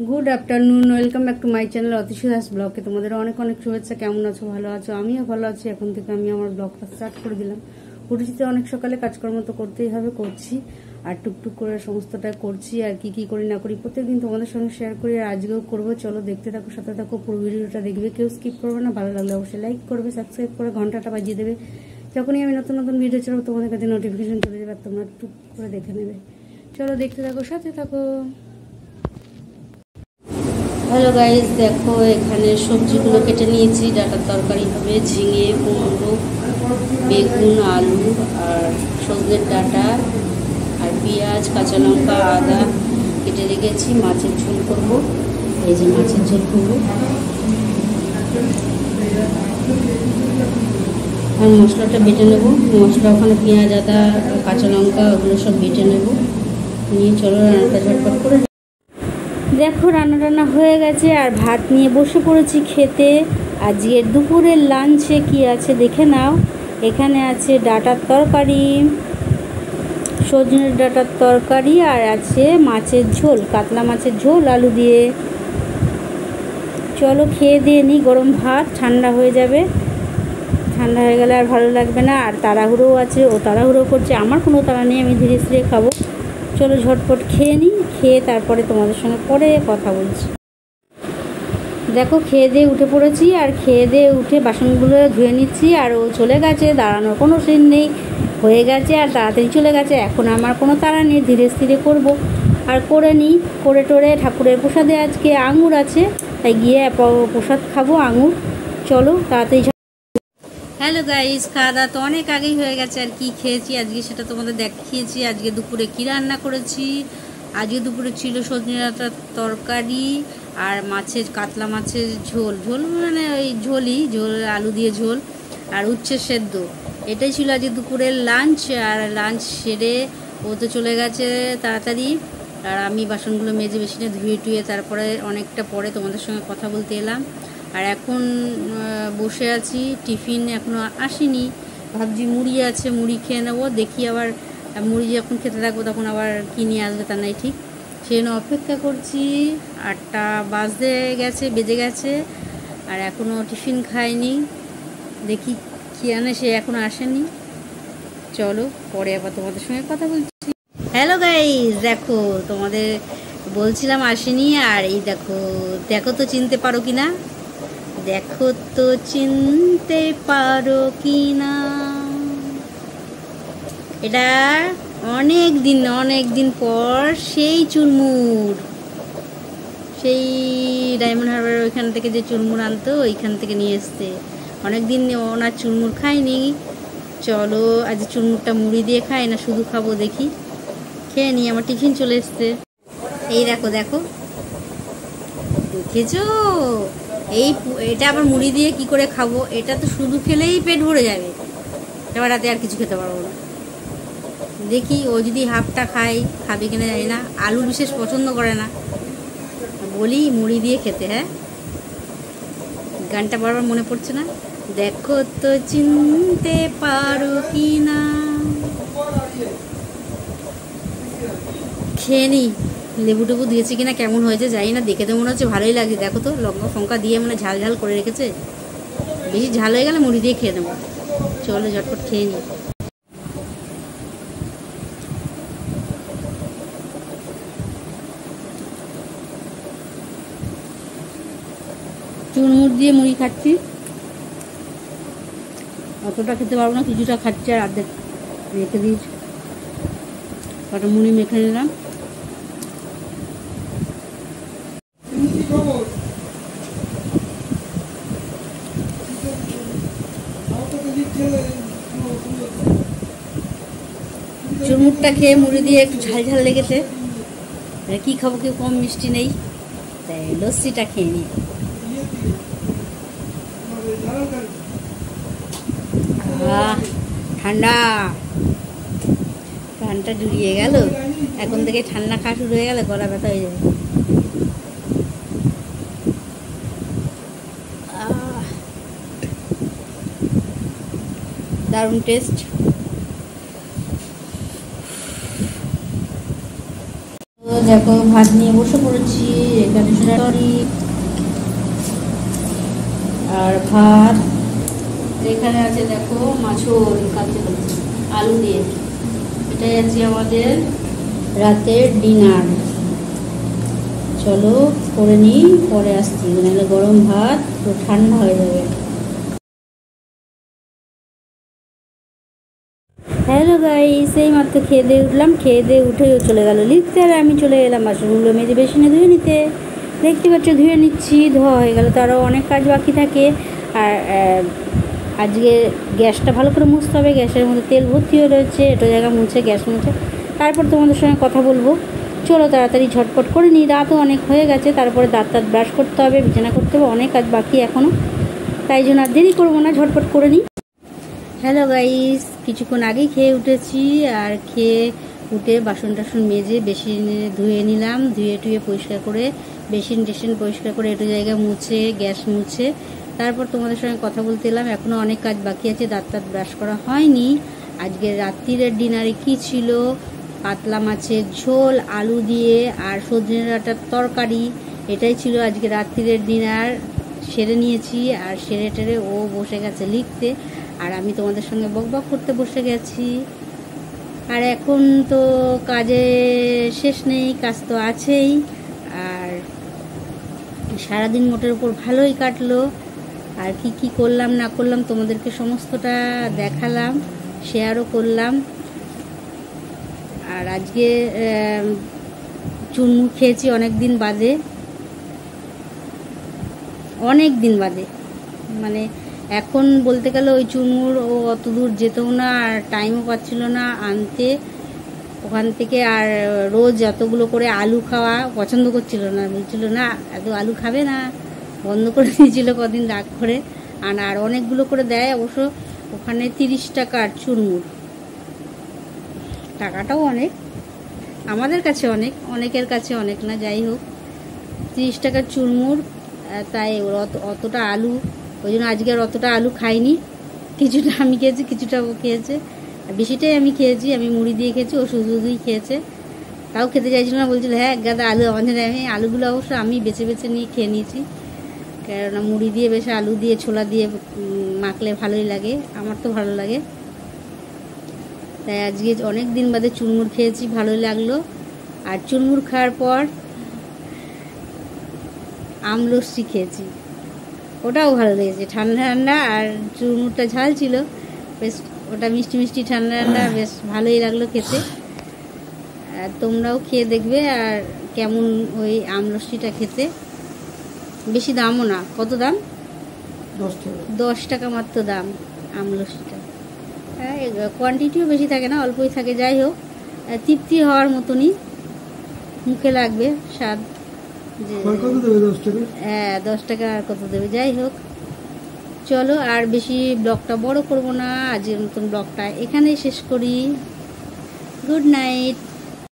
Good afternoon, welcome back to my channel Atishi Das ব্লগে। তোমাদের অনেক অনেক শুভেচ্ছা। কেমন আছো? ভালো আছো? আমিও ভালো আছি। এখন থেকে আমি আমার ব্লগটা স্টার্ট করে দিলাম। উঠেছি অনেক সকালে, কাজকর্ম তো করতেই হবে, করছি আর টুকটুক করে সমস্তটা করছি। আর কি কি করি না করি প্রত্যেকদিন তোমাদের সঙ্গে শেয়ার করি, আর আজকেও করবো। চলো দেখতে থাকো, সাথে থাকো, পুরো ভিডিওটা দেখবে, কেউ স্কিপ করবে না। ভালো লাগলে অবশ্যই লাইক করবে, সাবস্ক্রাইব করে ঘন্টাটা বাজিয়ে দেবে। যখনই আমি নতুন নতুন ভিডিও চালাবো তোমাদের কাছে নোটিফিকেশন চলে যাবে, তোমরা টুক করে দেখে নেবে। চলো দেখতে থাকো, সাথে থাকো। হ্যালো গাইস, দেখো এখানে সবজিগুলো কেটে নিয়েছি। ডাটার তরকারি হবে, ঝিঙে, কুমড়ো, বেগুন, আলু আর সজনের ডাঁটা আর পেঁয়াজ, কাঁচা লঙ্কা, আদা কেটে রেখেছি। মাছের ঝোল করবো, এই যে মাছের ঝোল করবো। আর মশলাটা বেটে নেবো। মশলা ওখানে পেঁয়াজ, আদা, কাঁচা লঙ্কা ওগুলো সব বেটে নেবো। নিয়ে চলো রান্নাটা ঝটপট করে। দেখো রান্না হয়ে গেছে আর ভাত নিয়ে বসে পড়েছি খেতে। আজকের দুপুরের লাঞ্চে কি আছে দেখে নাও। এখানে আছে ডাঁটার তরকারি, সজনের ডাঁটার তরকারি, আর আছে মাছের ঝোল, কাতলা মাছের ঝোল আলু দিয়ে। চলো খেয়ে দিয়ে নিই। গরম ভাত ঠান্ডা হয়ে যাবে, ঠান্ডা হয়ে গেলে আর ভালো লাগবে না। আর তাড়াহুড়োও আছে, ও তাড়াহুড়ো করছে, আমার কোনো তাড়া নেই, আমি ধীরে ধীরে খাবো। চলো ঝটপট খেয়ে নিই, খেয়ে তারপরে তোমাদের সঙ্গে পরে কথা বলছি। দেখো খেয়ে দিয়ে উঠে পড়েছি, আর খেয়ে দিয়ে উঠে বাসনগুলো ধুয়ে নিচ্ছি। আর ও চলে গেছে, দাঁড়ানোর কোনো সিন নেই, হয়ে গেছে আর তাড়াতাড়ি চলে গেছে। এখন আমার কোনো তাড়া নেই, ধীরে স্থিরে করবো আর করে নিই। করে টোরে ঠাকুরের প্রসাদে আজকে আঙুর আছে, তাই গিয়ে প্রসাদ খাবো আঙুর। চলো তাড়াতাড়ি। হ্যালো গাইস, খাওয়া দাওয়া তো অনেক আগেই হয়ে গেছে। আর কি খেয়েছি আজকে সেটা তোমাদের দেখিয়েছি। আজকে দুপুরে কি রান্না করেছি। আজকে দুপুরে ছিল সজনে ডাঁটার তরকারি আর মাছের, কাতলা মাছের ঝোল। ঝোল মানে ওই ঝোলই, ঝোল আলু দিয়ে ঝোল আর উচ্ছে সেদ্ধ। এটাই ছিল আজকে দুপুরের লাঞ্চ। আর লাঞ্চ সেরে ও তো চলে গেছে তাড়াতাড়ি, আর আমি বাসনগুলো মেজে বেসিনে ধুয়ে টুয়ে তারপরে অনেকটা পরে তোমাদের সঙ্গে কথা বলতে এলাম। আর এখন বসে আছি, টিফিন এখনও আসেনি। ভাবছি মুড়ি আছে, মুড়ি খেয়ে নেবো। দেখি আবার মুড়ি যখন খেতে থাকবো তখন আবার কী নিয়ে আসবে তা নাই ঠিক। সেই জন্য অপেক্ষা করছি। 8টা বেজে গেছে আর এখনও টিফিন খাইনি। দেখি কী আনে, সে এখনও আসেনি। চলো পরে আবার তোমাদের সঙ্গে কথা বলছি। হ্যালো গাইস, দেখো তোমাদের বলছিলাম আসেনি, আর এই দেখো, দেখো তো চিনতে পারো কি না, দেখো তো চিনতে পারো কি না। এটা অনেক দিন পর সেই চুরমুর, সেই ডায়মন্ড হারবারের ওইখান থেকে যে চুরমুর আনতো ওইখান থেকে নিয়ে এসছে। অনেক দিন ওনার চুরমুর খাইনি। চলো আজ চুরমুরটা মুড়ি দিয়ে খাই না শুধু খাবো, দেখি খেয়ে নিই। আমার টিফিন চলে এসছে। এই দেখো দেখো, দেখেছো? এটা আবার মুড়ি দিয়ে কি করে খাবো? এটা তো শুধু খেলেই পেট ভরে যাবে, এবার রাতে আর কিছু খেতে পারবো না। দেখি ও যদি হাফটা খাবে কিনা জানি না। আলু বিশেষ পছন্দ করে না, বলি মুড়ি দিয়ে খেতে। হ্যাঁ, গানটা বারবার মনে পড়ছে না, দেখো তো চিনতে পারো কি না। খেয়ে নি, লেবু টেবু দিয়েছি কিনা কেমন হয়েছে জানি না, দেখে তো মনে হচ্ছে ভালোই লাগছে। দেখো তো লঙ্কা ফঙ্কা দিয়ে মানে ঝাল ঝাল করে রেখেছে। বেশি ঝাল হয়ে গেলে মুড়ি দিয়ে খেয়ে নেবো। চলো ঝটপট খেয়ে নিই। চুরমুর দিয়ে মুড়ি খাচ্ছি, অতটা খেতে পারবো না, কিছুটা খাচ্ছি আর অর্ধেক রেখে দিয়েছি। কটা মুড়ি মেখে নিলাম। চুরমুরটা খেয়ে মুড়ি দিয়ে একটু ঝাল ঝাল লেগেছে। কি খাবো, কেউ কম মিষ্টি নেই, তাই লস্যিটা খেয়ে নিই। ঠান্ডা, প্রাণটা জুড়িয়ে গেল। এখন থেকে ঠান্ডা খাওয়া শুরু হয়ে গেলে গলা ব্যথা হয়ে যাবে। দারুণ টেস্ট। দেখো ভাত নিয়ে বসে পড়েছি, এখানে সরি আর ভাত, এখানে আছে দেখো মাছর কালকে আলু দিয়ে। এটাই আছে আমাদের রাতের ডিনার। চলো করে নিই, পরে আসছি, নাহলে গরম ভাত তো ঠান্ডা হয়ে যাবে। হ্যালো গাইস, এই মাত্র খেয়ে দিয়ে উঠলাম, খেয়ে দিয়ে উঠেও চলে গেল লিখতে, আর আমি চলে এলাম বাসনগুলো মেজে বেসিনে ধুয়ে নিতে। দেখতে পাচ্ছ ধুয়ে নিচ্ছি, ধোয়া হয়ে গেল, তো আরও অনেক কাজ বাকি থাকে। আর আজকে গ্যাসটা ভালো করে মুছতে হবে, গ্যাসের মধ্যে তেল ভর্তি হয়ে রয়েছে, এটা জায়গা মুছে গ্যাস মুছে তারপর তোমাদের সঙ্গে কথা বলবো। চলো তাড়াতাড়ি ঝটপট করে নিই, রাতও অনেক হয়ে গেছে, তারপরে দাঁত ব্রাশ করতে হবে, বিছানা করতে হবে, অনেক কাজ বাকি এখনও, তাই জন্য আর দেরি করবো না, ঝটপট করে নিই। হ্যালো গাইস, কিছুক্ষণ আগেই খেয়ে উঠেছি, আর খেয়ে উঠে বাসন টাসন মেজে বেসিনে ধুয়ে নিলাম, ধুয়ে টুয়ে পরিষ্কার করে বেসিন টেসিন পরিষ্কার করে একটু জায়গা মুছে গ্যাস মুছে তারপর তোমাদের সঙ্গে কথা বলতে এলাম। এখনও অনেক কাজ বাকি আছে, দাঁত ব্রাশ করা হয়নি। আজকে রাত্রিরের ডিনারে কি ছিল? পাতলা মাছের ঝোল আলু দিয়ে আর সজনে ডাঁটার তরকারি, এটাই ছিল আজকে রাত্রিরের ডিনার। সেরে নিয়েছি, আর সেরে টেরে ও বসে গেছে লিখতে, আর আমি তোমাদের সঙ্গে বকবক করতে বসে গেছি। আর এখন তো কাজে শেষ নেই, কাজ তো আছেই। আর সারাদিন মোটের উপর ভালোই কাটলো। আর কি কি করলাম না করলাম তোমাদেরকে সমস্তটা দেখালাম, শেয়ারও করলাম। আর আজকে চুরমুর খেয়েছি অনেক দিন বাদে, মানে এখন বলতে গেলে ওই চুরমুর ও অত দূর যেতেও না, আর টাইমও পাচ্ছিল না আনতে ওখান থেকে। আর রোজ এতগুলো করে আলু খাওয়া পছন্দ করছিল না, বলছিল না এত আলু খাবে না, বন্ধ করে দিয়েছিল কদিন রাগ করে। আর অনেকগুলো করে দেয় অবশ্য, ওখানে 30 টাকার চুরমুর, টাকাটাও অনেক, আমাদের কাছে অনেক, অনেকের কাছে অনেক না, যাই হোক 30 টাকার চুরমুর। তাই অতটা আলু, ওই জন্য আজকে আর অতটা আলু খাইনি, কিছুটা আমি খেয়েছি কিছুটা ও খেয়েছে, বেশিটাই আমি খেয়েছি। আমি মুড়ি দিয়ে খেয়েছি, ও শুধুই খেয়েছে, তাও খেতে চাইছিল না, বলছিল হ্যাঁ এক গাদা আলু আমাদের। আমি আলুগুলো অবশ্য আমি বেছে বেছে নিয়ে খেয়ে নিয়েছি, কেননা মুড়ি দিয়ে বেশ আলু দিয়ে ছোলা দিয়ে মাখলে ভালোই লাগে, আমার তো ভালো লাগে। তাই আজকে অনেক দিন বাদে চুরমুর খেয়েছি, ভালোই লাগলো। আর চুরমুর খাওয়ার পর আমলস্যি খেয়েছি, ওটাও ভালো লেগেছে, ঠান্ডা ঠান্ডা, আর চুরমুরটা ঝাল ছিল বেশ, ওটা মিষ্টি মিষ্টি ঠান্ডা ঠান্ডা, বেশ ভালোই লাগলো খেতে। আর তোমরাও খেয়ে দেখবে আর কেমন ওই আমলস্যিটা খেতে। বেশি দামও না, কত দাম? 10 টাকা মাত্র দাম আমলস্যিটা। কোয়ান্টিটিও বেশি থাকে না, অল্পই থাকে, যাই হোক তৃপ্তি হওয়ার মতনই, মুখে লাগবে স্বাদ। হ্যাঁ 10 টাকা আর কত দেবে, যাই হোক চলো আর বেশি ব্লগটা বড় করব না, আজকের মতন ব্লগটা এখানেই শেষ করি। Good night.